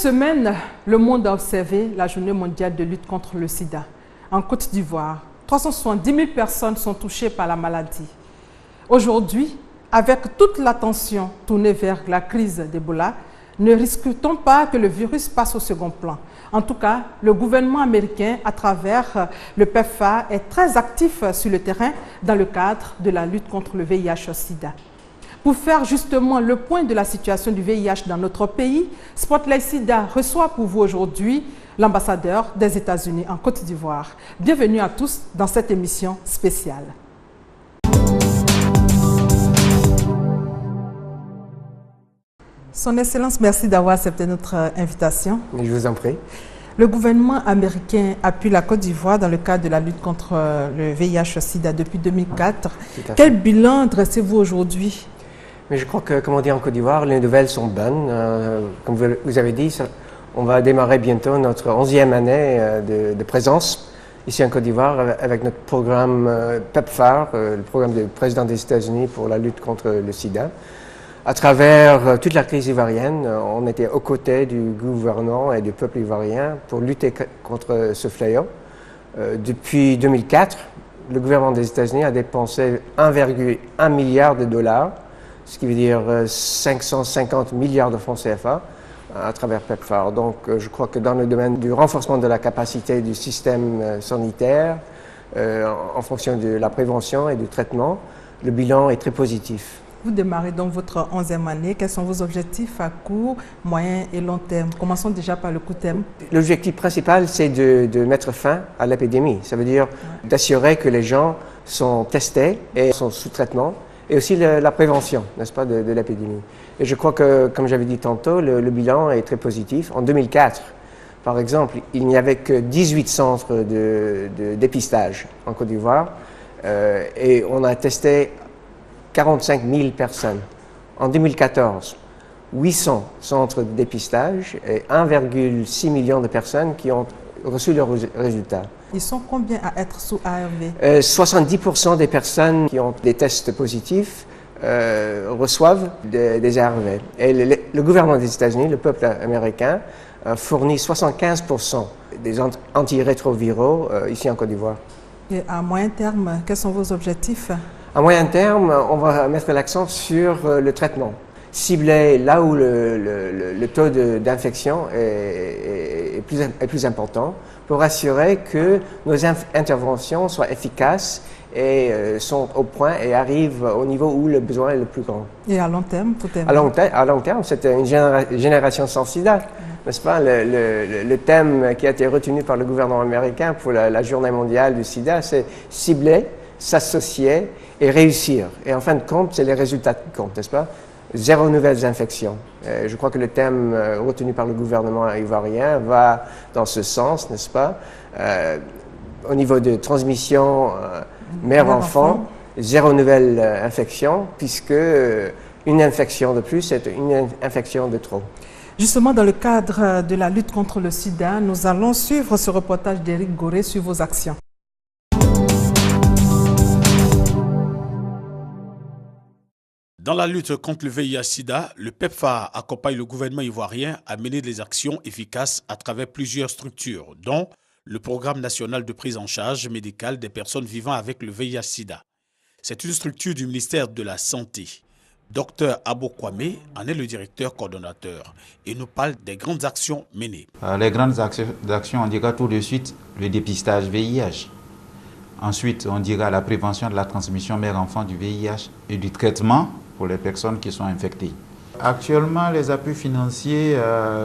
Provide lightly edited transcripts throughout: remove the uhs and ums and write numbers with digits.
semaine, le monde a observé la journée mondiale de lutte contre le sida. En Côte d'Ivoire, 370 000 personnes sont touchées par la maladie. Aujourd'hui, avec toute l'attention tournée vers la crise d'Ebola, ne risque-t-on pas que le virus passe au second plan? En tout cas, le gouvernement américain, à travers le PEPFAR, est très actif sur le terrain dans le cadre de la lutte contre le VIH-Sida. Pour faire justement le point de la situation du VIH dans notre pays, Spotlight Sida reçoit pour vous aujourd'hui l'ambassadeur des États-Unis en Côte d'Ivoire. Bienvenue à tous dans cette émission spéciale. Son Excellence, merci d'avoir accepté notre invitation. Je vous en prie. Le gouvernement américain appuie la Côte d'Ivoire dans le cadre de la lutte contre le VIH-Sida depuis 2004. Quel bilan dressez-vous aujourd'hui? Mais je crois que, comme on dit en Côte d'Ivoire, les nouvelles sont bonnes. Comme vous avez dit, on va démarrer bientôt notre 11e année de présence ici en Côte d'Ivoire avec notre programme PEPFAR, le programme du président des États-Unis pour la lutte contre le sida. À travers toute la crise ivoirienne, on était aux côtés du gouvernement et du peuple ivoirien pour lutter contre ce fléau. Depuis 2004, le gouvernement des États-Unis a dépensé 1,1 milliard de dollars, ce qui veut dire 550 milliards de francs CFA à travers PEPFAR. Donc je crois que dans le domaine du renforcement de la capacité du système sanitaire, en fonction de la prévention et du traitement, le bilan est très positif. Vous démarrez donc votre 11e année. Quels sont vos objectifs à court, moyen et long terme? Commençons déjà par le court terme. L'objectif principal, c'est de mettre fin à l'épidémie. Ça veut dire d'assurer que les gens sont testés et sont sous traitement, et aussi la prévention, n'est-ce pas, de l'épidémie. Et je crois que, comme j'avais dit tantôt, le bilan est très positif. En 2004, par exemple, il n'y avait que 18 centres de dépistage en Côte d'Ivoire, et on a testé 45 000 personnes. En 2014, 800 centres de dépistage et 1,6 million de personnes qui ont reçu leurs résultats. Ils sont combien à être sous ARV? 70% des personnes qui ont des tests positifs reçoivent des ARV. Et le gouvernement des États-Unis, le peuple américain, fournit 75% des antirétroviraux ici en Côte d'Ivoire. Et à moyen terme, quels sont vos objectifs? À moyen terme, on va mettre l'accent sur le traitement, cibler là où le taux d'infection est plus important pour assurer que nos interventions soient efficaces et sont au point et arrivent au niveau où le besoin est le plus grand. Et à long terme, à long terme, c'est une génération sans sida, n'est-ce pas? Le thème qui a été retenu par le gouvernement américain pour la journée mondiale du sida, c'est cibler, s'associer et réussir. Et en fin de compte, c'est les résultats qui comptent, n'est-ce pas? Zéro nouvelles infections. Je crois que le thème retenu par le gouvernement ivoirien va dans ce sens, n'est-ce pas? Au niveau de transmission mère-enfant, zéro nouvelle infection, puisque une infection de plus, c'est une infection de trop. Justement, dans le cadre de la lutte contre le sida, nous allons suivre ce reportage d'Éric Goré sur vos actions. Dans la lutte contre le VIH-Sida, le PEPFAR accompagne le gouvernement ivoirien à mener des actions efficaces à travers plusieurs structures, dont le Programme national de prise en charge médicale des personnes vivant avec le VIH-Sida. C'est une structure du ministère de la Santé. Dr Abo Kwame en est le directeur coordonnateur et nous parle des grandes actions menées. Les grandes actions, on dira tout de suite le dépistage VIH. Ensuite, on dira la prévention de la transmission mère-enfant du VIH et du traitement pour les personnes qui sont infectées. Actuellement, les appuis financiers,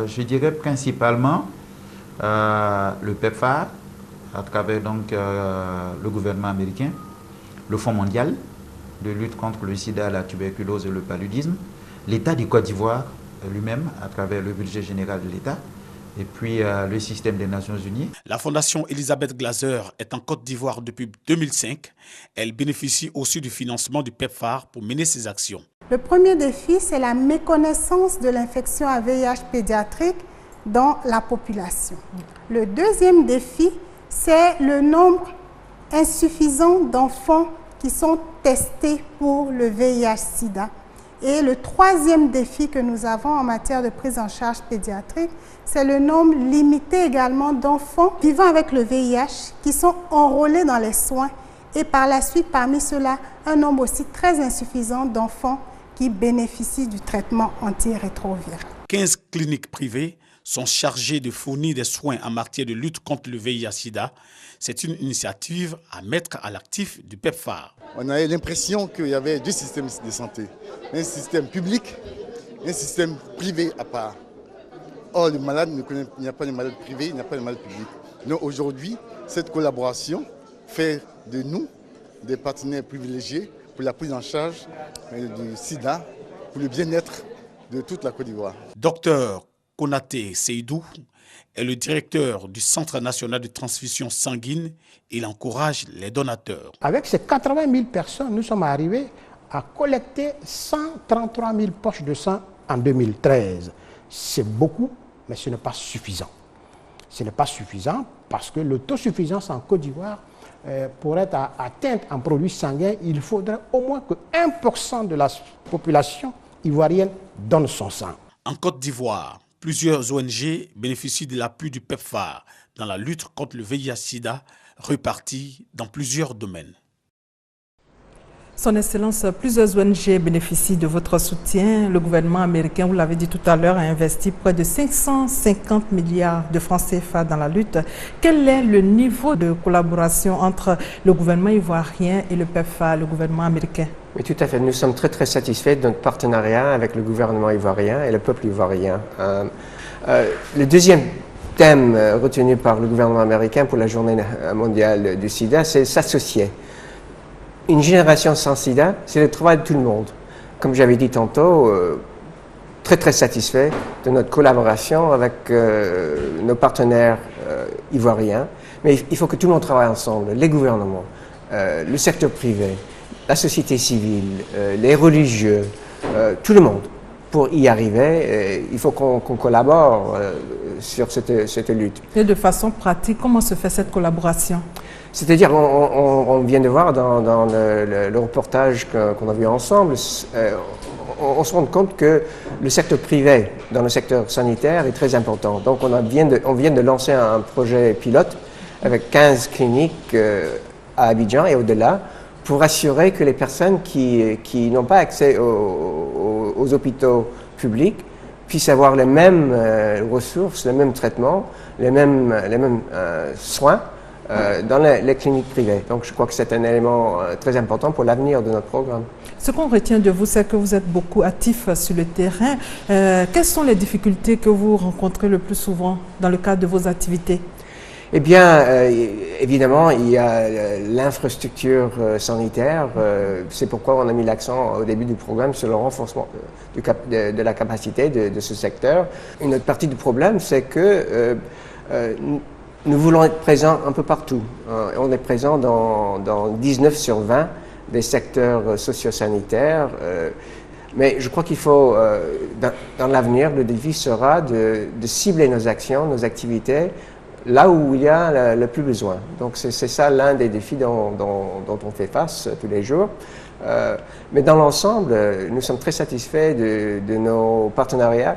je dirais principalement le PEPFAR, à travers donc, le gouvernement américain, le Fonds mondial de lutte contre le sida, la tuberculose et le paludisme, l'État du Côte d'Ivoire lui-même, à travers le budget général de l'État, et puis le système des Nations Unies. La Fondation Elisabeth Glaser est en Côte d'Ivoire depuis 2005. Elle bénéficie aussi du financement du PEPFAR pour mener ses actions. Le premier défi, c'est la méconnaissance de l'infection à VIH pédiatrique dans la population. Le deuxième défi, c'est le nombre insuffisant d'enfants qui sont testés pour le VIH-Sida. Et le troisième défi que nous avons en matière de prise en charge pédiatrique, c'est le nombre limité également d'enfants vivant avec le VIH qui sont enrôlés dans les soins et par la suite, parmi ceux-là, un nombre aussi très insuffisant d'enfants qui bénéficient du traitement antirétroviral. 15 cliniques privées sont chargées de fournir des soins en matière de lutte contre le VIH-Sida. C'est une initiative à mettre à l'actif du PEPFAR. On a eu l'impression qu'il y avait deux systèmes de santé, un système public et un système privé à part. Or, le malade, il n'y a pas de malade privé, il n'y a pas de malade public. Donc aujourd'hui, cette collaboration fait de nous des partenaires privilégiés pour la prise en charge du sida, pour le bien-être de toute la Côte d'Ivoire. Docteur Konaté Seydou est le directeur du Centre national de transfusion sanguine. Il encourage les donateurs. Avec ces 80 000 personnes, nous sommes arrivés à collecter 133 000 poches de sang en 2013. C'est beaucoup, mais ce n'est pas suffisant. Ce n'est pas suffisant parce que l'autosuffisance en Côte d'Ivoire, pour être atteinte en produits sanguins, il faudrait au moins que 1% de la population ivoirienne donne son sang. En Côte d'Ivoire, plusieurs ONG bénéficient de l'appui du PEPFAR dans la lutte contre le VIH-Sida, repartis dans plusieurs domaines. Son Excellence, plusieurs ONG bénéficient de votre soutien. Le gouvernement américain, vous l'avez dit tout à l'heure, a investi près de 550 milliards de francs CFA dans la lutte. Quel est le niveau de collaboration entre le gouvernement ivoirien et le PEPFAR, le gouvernement américain? Oui, tout à fait. Nous sommes très, très satisfaits de notre partenariat avec le gouvernement ivoirien et le peuple ivoirien. Le deuxième thème retenu par le gouvernement américain pour la journée mondiale du sida, c'est s'associer. Une génération sans sida, c'est le travail de tout le monde. Comme j'avais dit tantôt, très très satisfait de notre collaboration avec nos partenaires ivoiriens. Mais il faut que tout le monde travaille ensemble, les gouvernements, le secteur privé, la société civile, les religieux, tout le monde. Pour y arriver, il faut qu'on collabore sur cette lutte. Et de façon pratique, comment se fait cette collaboration? C'est-à-dire, on vient de voir dans le reportage qu'on a vu ensemble, on se rend compte que le secteur privé dans le secteur sanitaire est très important. Donc on vient de lancer un projet pilote avec 15 cliniques à Abidjan et au-delà pour assurer que les personnes qui n'ont pas accès aux hôpitaux publics puissent avoir les mêmes ressources, les mêmes traitements, les mêmes soins dans les cliniques privées. Donc je crois que c'est un élément très important pour l'avenir de notre programme. Ce qu'on retient de vous, c'est que vous êtes beaucoup actif sur le terrain. Quelles sont les difficultés que vous rencontrez le plus souvent dans le cadre de vos activités? Eh bien, évidemment, il y a l'infrastructure sanitaire. C'est pourquoi on a mis l'accent au début du programme sur le renforcement de la capacité de ce secteur. Une autre partie du problème, c'est que nous voulons être présents un peu partout. On est présent dans 19 sur 20 des secteurs sociosanitaires. Mais je crois qu'il faut, dans l'avenir, le défi sera de cibler nos actions, nos activités, là où il y a le plus besoin. Donc c'est ça l'un des défis dont on fait face tous les jours. Mais dans l'ensemble, nous sommes très satisfaits de nos partenariats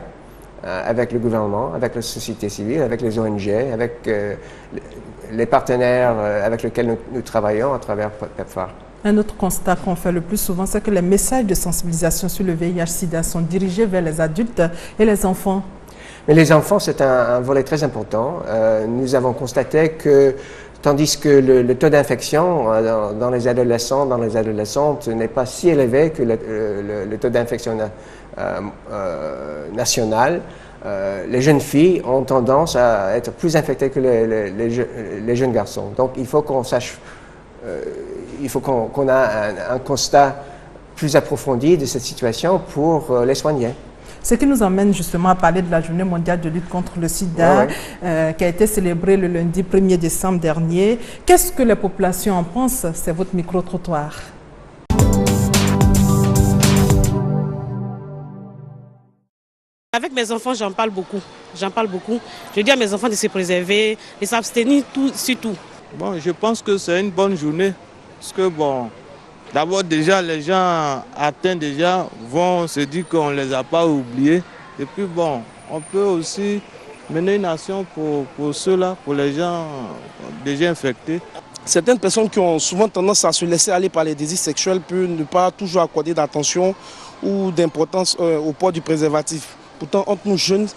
avec le gouvernement, avec la société civile, avec les ONG, avec les partenaires avec lesquels nous travaillons à travers PEPFAR. Un autre constat qu'on fait le plus souvent, c'est que les messages de sensibilisation sur le VIH-Sida sont dirigés vers les adultes et les enfants. Mais les enfants, c'est un volet très important. Nous avons constaté que, tandis que le taux d'infection dans les adolescents, dans les adolescentes n'est pas si élevé que le taux d'infection national, les jeunes filles ont tendance à être plus infectées que les jeunes garçons. Donc il faut qu'on sache, il faut qu'on a un constat plus approfondi de cette situation pour les soigner. Ce qui nous amène justement à parler de la Journée mondiale de lutte contre le sida, qui a été célébrée le lundi 1er décembre dernier. Qu'est-ce que les populations en pensent? C'est votre micro-trottoir. Avec mes enfants, j'en parle beaucoup. Je dis à mes enfants de se préserver, de s'abstenir surtout. Bon, je pense que c'est une bonne journée, parce que bon, D'abord, déjà, les gens atteints déjà vont se dire qu'on ne les a pas oubliés. Et puis bon, on peut aussi mener une action pour ceux-là, pour les gens déjà infectés. Certaines personnes qui ont souvent tendance à se laisser aller par les désirs sexuels peuvent ne pas toujours accorder d'attention ou d'importance au port du préservatif. Pourtant, entre nous jeunes,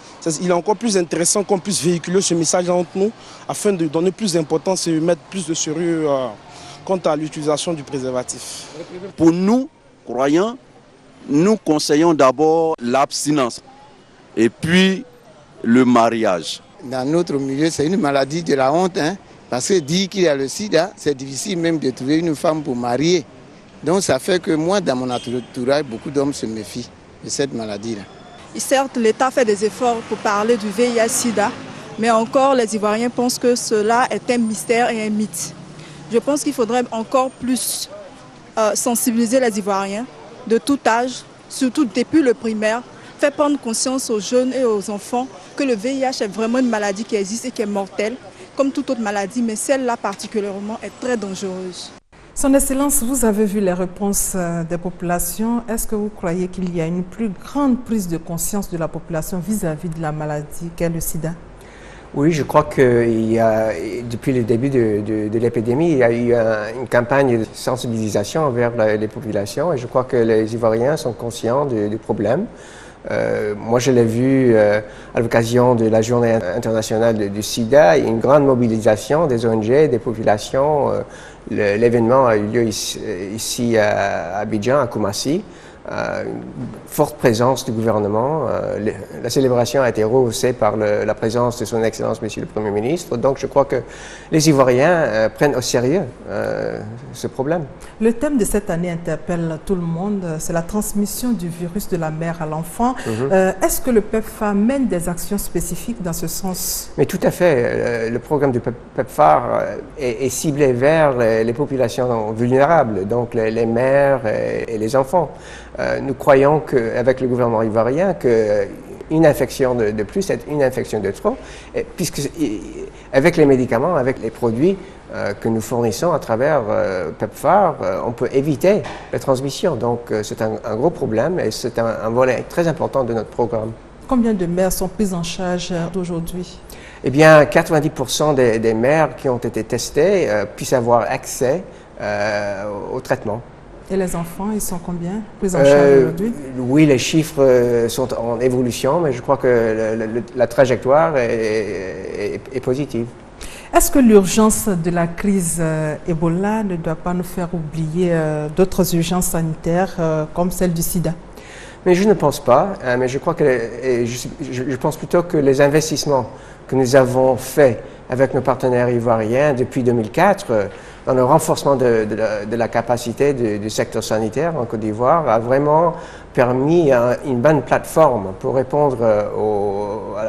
il est encore plus intéressant qu'on puisse véhiculer ce message entre nous afin de donner plus d'importance et mettre plus de sérieux quant à l'utilisation du préservatif. Pour nous, croyants, nous conseillons d'abord l'abstinence et puis le mariage. Dans notre milieu, c'est une maladie de la honte, hein, parce que dire qu'il y a le sida, c'est difficile même de trouver une femme pour marier. Donc ça fait que moi, dans mon entourage, beaucoup d'hommes se méfient de cette maladie-là. Certes, l'État fait des efforts pour parler du VIH-Sida, mais encore les Ivoiriens pensent que cela est un mystère et un mythe. Je pense qu'il faudrait encore plus sensibiliser les Ivoiriens de tout âge, surtout depuis le primaire, faire prendre conscience aux jeunes et aux enfants que le VIH est vraiment une maladie qui existe et qui est mortelle, comme toute autre maladie, mais celle-là particulièrement est très dangereuse. Son Excellence, vous avez vu les réponses des populations. Est-ce que vous croyez qu'il y a une plus grande prise de conscience de la population vis-à-vis de la maladie qu'est le sida? Oui, je crois que depuis le début de l'épidémie, il y a eu une campagne de sensibilisation envers les populations et je crois que les Ivoiriens sont conscients du problème. Moi, je l'ai vu à l'occasion de la Journée internationale du sida, il y a une grande mobilisation des ONG, des populations. L'événement a eu lieu ici à Abidjan, à Koumassi. Une forte présence du gouvernement. La célébration a été rehaussée par la présence de son Excellence, Monsieur le Premier ministre. Donc, je crois que les Ivoiriens prennent au sérieux ce problème. Le thème de cette année interpelle tout le monde. C'est la transmission du virus de la mère à l'enfant. Est-ce que le PEPFAR mène des actions spécifiques dans ce sens? Mais tout à fait. Le programme du PEPFAR est ciblé vers les populations vulnérables, donc les mères et les enfants. Nous croyons qu'avec le gouvernement ivoirien, qu'une infection de plus, c'est une infection de trop, puisque avec les médicaments, avec les produits que nous fournissons à travers PEPFAR, on peut éviter la transmission. Donc c'est un gros problème et c'est un volet très important de notre programme. Combien de mères sont prises en charge aujourd'hui? Eh bien, 90% des mères qui ont été testées puissent avoir accès au traitement. Et les enfants, ils sont combien pris en charge aujourd'hui? Oui, les chiffres sont en évolution, mais je crois que la trajectoire est positive. Est-ce que l'urgence de la crise Ebola ne doit pas nous faire oublier d'autres urgences sanitaires comme celle du sida? Mais je ne pense pas, mais je crois que je pense plutôt que les investissements que nous avons faits avec nos partenaires ivoiriens depuis 2004 dans le renforcement de la capacité du secteur sanitaire en Côte d'Ivoire a vraiment permis une bonne plateforme pour répondre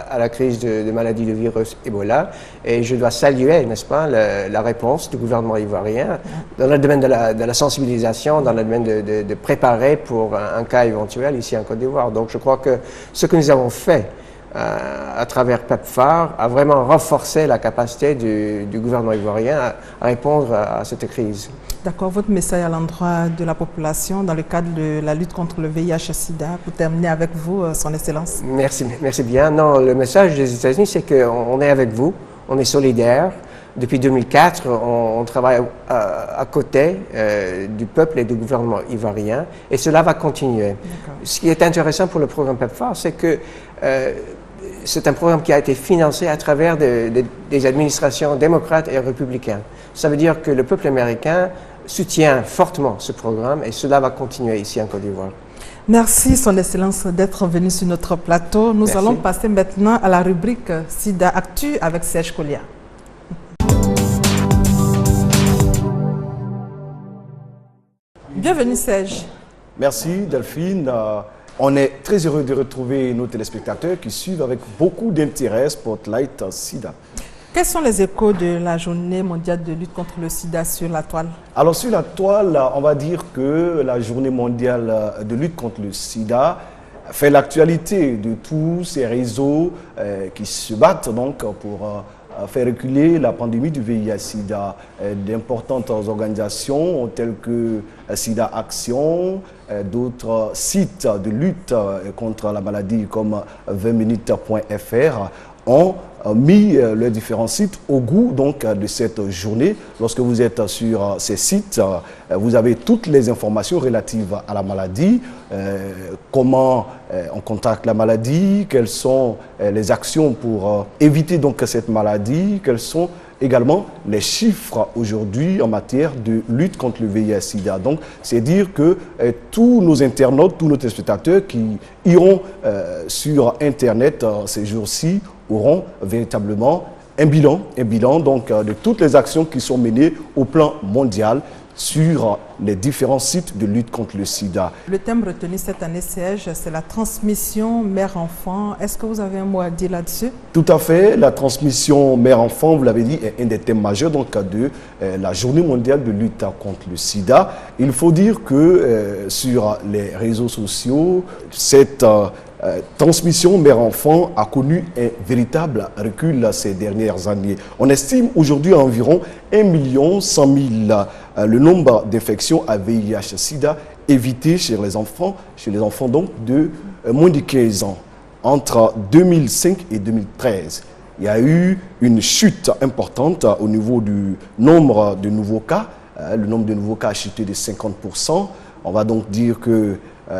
à la crise de maladie de virus Ebola. Et je dois saluer, n'est-ce pas, la réponse du gouvernement ivoirien dans le domaine de la sensibilisation, dans le domaine de préparer pour un cas éventuel ici en Côte d'Ivoire. Donc je crois que ce que nous avons fait à travers PEPFAR a vraiment renforcé la capacité du gouvernement ivoirien à répondre à cette crise. D'accord. Votre message à l'endroit de la population dans le cadre de la lutte contre le VIH-Sida, pour terminer avec vous, Son Excellence. Merci bien. Non, le message des États-Unis, c'est qu'on est avec vous, on est solidaires. Depuis 2004, on travaille à côté du peuple et du gouvernement ivoirien et cela va continuer. Ce qui est intéressant pour le programme PEPFAR, c'est que c'est un programme qui a été financé à travers des administrations démocrates et républicaines. Ça veut dire que le peuple américain soutient fortement ce programme et cela va continuer ici en Côte d'Ivoire. Merci, Son Excellence, d'être venu sur notre plateau. Nous allons passer maintenant à la rubrique SIDA Actu avec Serge Collier. Bienvenue Serge. Merci Delphine. On est très heureux de retrouver nos téléspectateurs qui suivent avec beaucoup d'intérêt Spotlight SIDA. Quels sont les échos de la journée mondiale de lutte contre le sida sur la toile? Alors sur la toile, on va dire que la journée mondiale de lutte contre le sida fait l'actualité de tous ces réseaux qui se battent donc pour faire reculer la pandémie du VIH-Sida. D'importantes organisations telles que SIDA Action, d'autres sites de lutte contre la maladie comme 20minutes.fr ont mis les différents sites au goût donc, de cette journée. Lorsque vous êtes sur ces sites, vous avez toutes les informations relatives à la maladie, comment on contacte la maladie, quelles sont les actions pour éviter donc, cette maladie, quels sont également les chiffres aujourd'hui en matière de lutte contre le VIH-Sida. Donc, c'est dire que tous nos internautes, tous nos téléspectateurs qui iront sur Internet ces jours-ci auront véritablement un bilan donc, de toutes les actions qui sont menées au plan mondial sur les différents sites de lutte contre le sida. Le thème retenu cette année, Serge, c'est la transmission mère-enfant. Est-ce que vous avez un mot à dire là-dessus? Tout à fait. La transmission mère-enfant, vous l'avez dit, est un des thèmes majeurs donc, de la journée mondiale de lutte contre le sida. Il faut dire que sur les réseaux sociaux, cette transmission mère-enfant a connu un véritable recul ces dernières années. On estime aujourd'hui à environ 1 100 000 le nombre d'infections à VIH-Sida évitées chez les enfants donc de moins de 15 ans. Entre 2005 et 2013, il y a eu une chute importante au niveau du nombre de nouveaux cas. Le nombre de nouveaux cas a chuté de 50%. On va donc dire que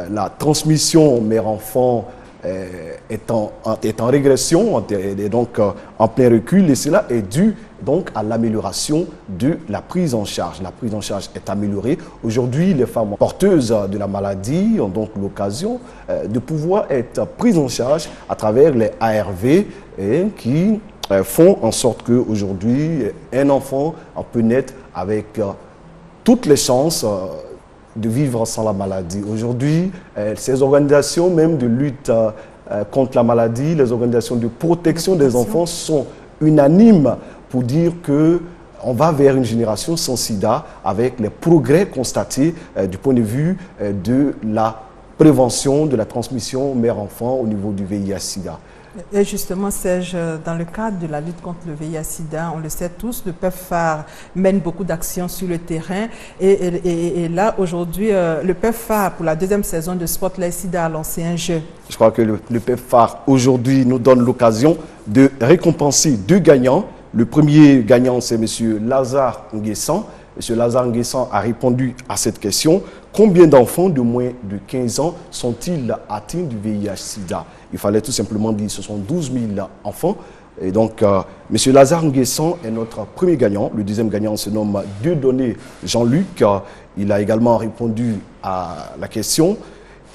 la transmission mère-enfant est en régression, est donc en plein recul, et cela est dû donc à l'amélioration de la prise en charge. La prise en charge est améliorée. Aujourd'hui, les femmes porteuses de la maladie ont donc l'occasion de pouvoir être prises en charge à travers les ARV qui font en sorte qu'aujourd'hui, un enfant peut naître avec toutes les chances de vivre sans la maladie. Aujourd'hui, ces organisations même de lutte contre la maladie, les organisations de protection des enfants sont unanimes pour dire qu'on va vers une génération sans sida avec les progrès constatés du point de vue de la prévention de la transmission mère-enfant au niveau du VIH-Sida. Et justement, Serge, dans le cadre de la lutte contre le VIH-Sida, on le sait tous, le PEPFAR mène beaucoup d'actions sur le terrain. Et là, aujourd'hui, le PEPFAR, pour la deuxième saison de Spotlight Sida, a lancé un jeu. Je crois que le PEPFAR, aujourd'hui, nous donne l'occasion de récompenser 2 gagnants. Le premier gagnant, c'est M. Lazare Nguessan. M. Lazare Nguessan a répondu à cette question. Combien d'enfants de moins de 15 ans sont-ils atteints du VIH-Sida? Il fallait tout simplement dire que ce sont 12 000 enfants. Et donc, M. Lazare Nguessan est notre premier gagnant. Le deuxième gagnant se nomme Dieudonné Jean-Luc. Il a également répondu à la question.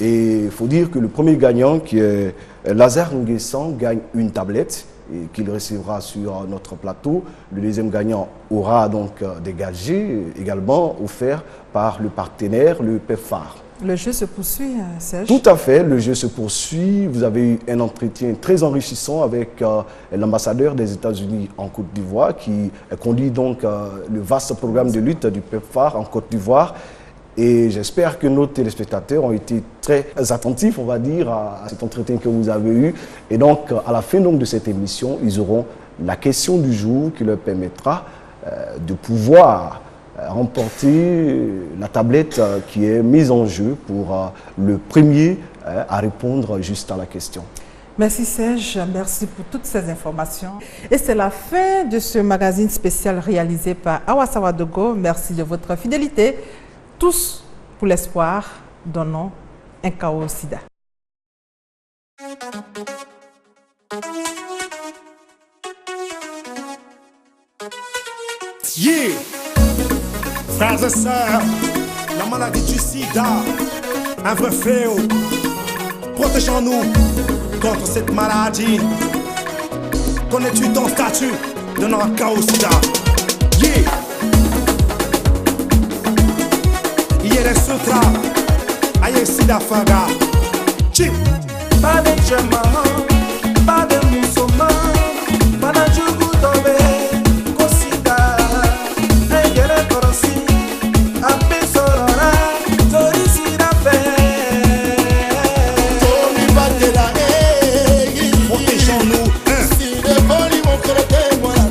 Et il faut dire que le premier gagnant, qui est Lazare Nguessan, gagne une tablette et qu'il recevra sur notre plateau. Le deuxième gagnant aura donc des gadgets également offerts par le partenaire, le PEPFAR. Le jeu se poursuit, Serge? Tout à fait, le jeu se poursuit. Vous avez eu un entretien très enrichissant avec l'ambassadeur des États-Unis en Côte d'Ivoire qui conduit donc le vaste programme de lutte du PEPFAR en Côte d'Ivoire. Et j'espère que nos téléspectateurs ont été très attentifs, on va dire, à cet entretien que vous avez eu. Et donc, à la fin donc, de cette émission, ils auront la question du jour qui leur permettra de pouvoir remporter la tablette qui est mise en jeu pour le premier à répondre juste à la question. Merci Serge, merci pour toutes ces informations. Et c'est la fin de ce magazine spécial réalisé par Awa Sawadogo. Merci de votre fidélité. Tous pour l'espoir, donnons un chaos au sida. Yeah! Frères et sœurs, la maladie du sida, un vrai fléau. Protégeons-nous contre cette maladie. Connais-tu ton statut de notre chaos au sida? Yeah! Yere sutra, aye sida faga. Chip. Pas de chema, pas de musoma, pas de jugu tobe, kosida. Ayere korosi, ape sorora, tori sida fe. Tori batela, protégeons-nous. Si les vols vont croquer, moi la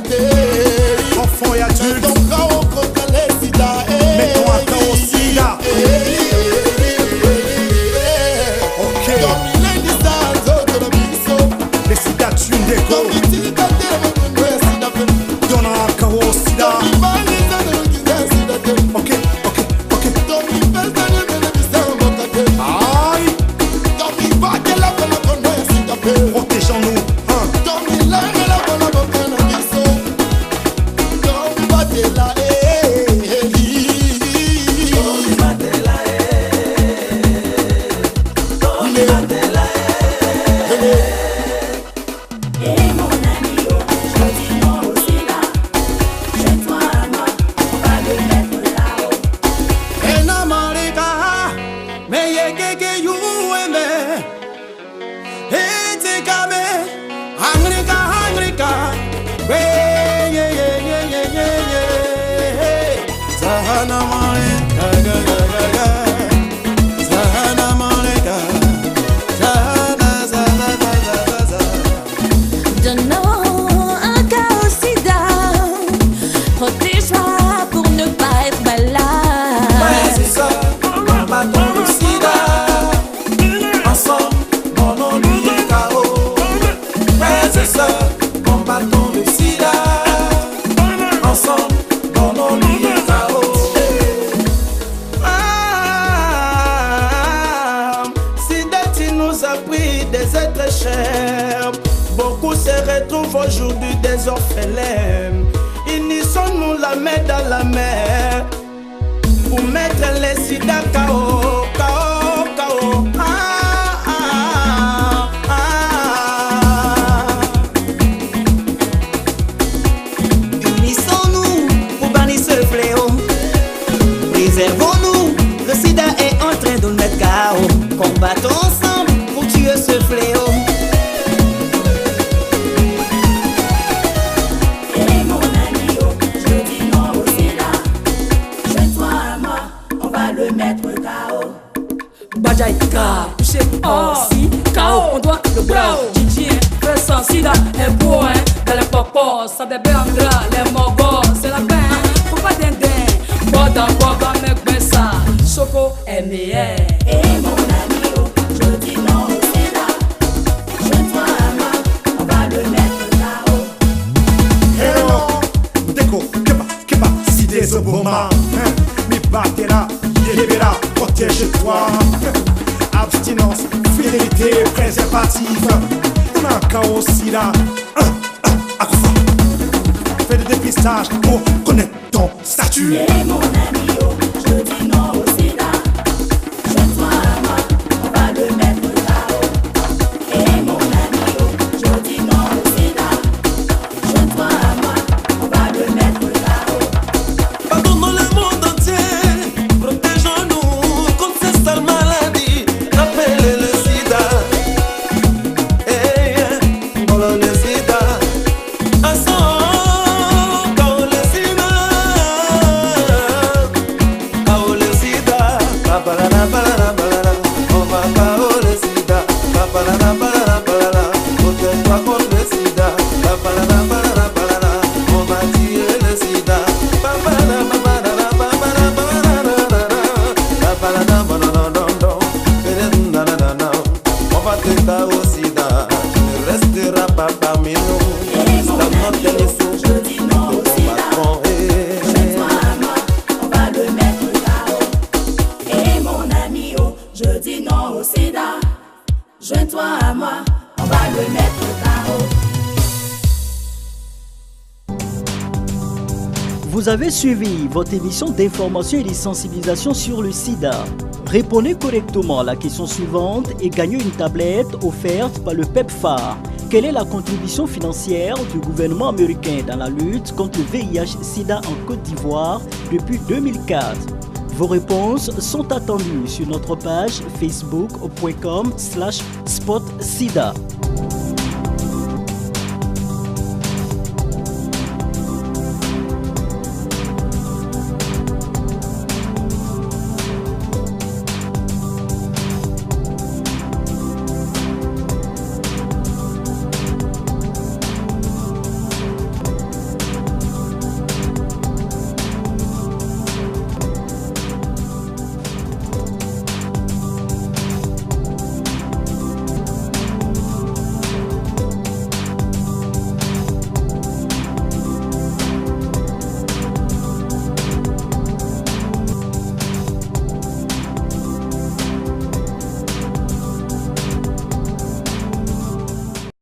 Beaucoup se retrouvent aujourd'hui des orphelins. Unissons-nous la main dans la main pour mettre les sida KO, KO, KO. Unissons-nous pour bannir ce fléau. Préservons-nous, le sida est en train de nous mettre KO. Combattons ensemble pour tuer ce fléau. Bajaïka, touché aussi, KO, on doit le bras. Gigi, fait sans sida, est beau, hein. Dans les popos, ça bébé en gras, les mogos, c'est la peine, faut pas dindin. Boda, boda, mec, ben ça, Choco est meilleur. Et mon ami, oh, je dis non au sida. Joins-toi à moi, on va le mettre KO. Hello, Deko, Keba, si des oboma, mi batera, yelebera, protège-toi. Abstinence, fidélité, préservative. On a un chaos sida. Fais le dépistage pour connaître ton statut. Et mon ami, oh, je dis non au sida. Joins-toi à moi, on va le mettre KO. Et mon ami, oh, je dis non au sida. Joins-toi à moi, on va le mettre KO. Partout dans le monde entier, protégeons-nous contre cette sale maladie. Rappelez le sida. Voilà le sida. Ensemble, dans le sida. Kao le sida. Babalala, balala, balala. On va kao le sida. Babalala, balala, balala. Protège-toi contre le sida. Babalala, balala, balala. On va tirer le sida. Babalala, babalala, babalala, babalala. Babalala, balala, on va te KO sida. Tu ne resteras pas parmi nous. C'est notre dernier souffle. Je dis non au sida. Joins-toi à moi, on va le mettre KO. Et mon ami, oh, je dis non au sida. Joins-toi à moi, on va le mettre KO. Vous avez suivi votre émission d'information et de sensibilisation sur le sida. Répondez correctement à la question suivante et gagnez une tablette offerte par le PEPFAR. Quelle est la contribution financière du gouvernement américain dans la lutte contre le VIH-Sida en Côte d'Ivoire depuis 2004? Vos réponses sont attendues sur notre page facebook.com/spotsida.